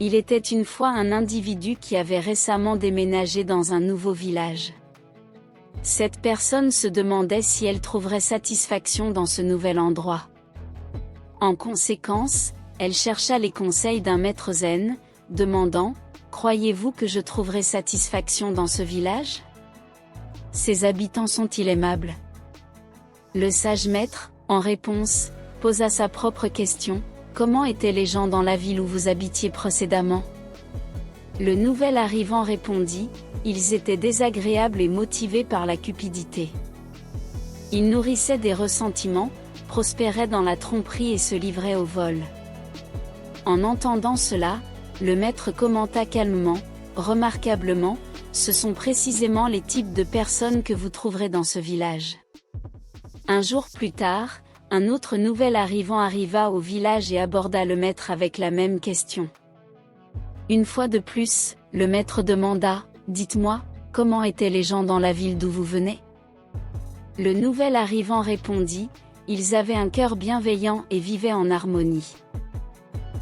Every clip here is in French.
Il était une fois un individu qui avait récemment déménagé dans un nouveau village. Cette personne se demandait si elle trouverait satisfaction dans ce nouvel endroit. En conséquence, elle chercha les conseils d'un maître zen, demandant « Croyez-vous que je trouverai satisfaction dans ce village ? Ses habitants sont-ils aimables ?» Le sage maître, en réponse, posa sa propre question. Comment étaient les gens dans la ville où vous habitiez précédemment? Le nouvel arrivant répondit, ils étaient désagréables et motivés par la cupidité. Ils nourrissaient des ressentiments, prospéraient dans la tromperie et se livraient au vol. En entendant cela, le maître commenta calmement, remarquablement, ce sont précisément les types de personnes que vous trouverez dans ce village. Un jour plus tard, un autre nouvel arrivant arriva au village et aborda le maître avec la même question. Une fois de plus, le maître demanda, « Dites-moi, comment étaient les gens dans la ville d'où vous venez ?» Le nouvel arrivant répondit, « Ils avaient un cœur bienveillant et vivaient en harmonie.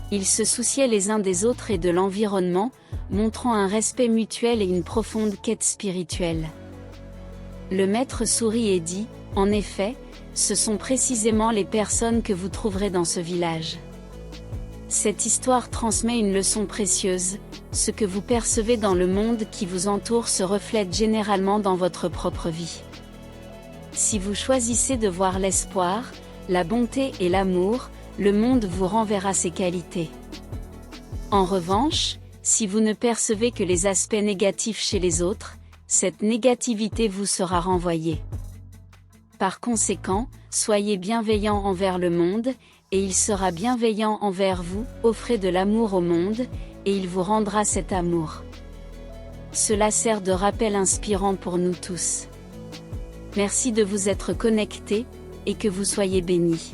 Ils se souciaient les uns des autres et de l'environnement, montrant un respect mutuel et une profonde quête spirituelle. » Le maître sourit et dit, « En effet, ce sont précisément les personnes que vous trouverez dans ce village. » Cette histoire transmet une leçon précieuse, ce que vous percevez dans le monde qui vous entoure se reflète généralement dans votre propre vie. Si vous choisissez de voir l'espoir, la bonté et l'amour, le monde vous renverra ces qualités. En revanche, si vous ne percevez que les aspects négatifs chez les autres, cette négativité vous sera renvoyée. Par conséquent, soyez bienveillant envers le monde, et il sera bienveillant envers vous, offrez de l'amour au monde, et il vous rendra cet amour. Cela sert de rappel inspirant pour nous tous. Merci de vous être connectés, et que vous soyez bénis.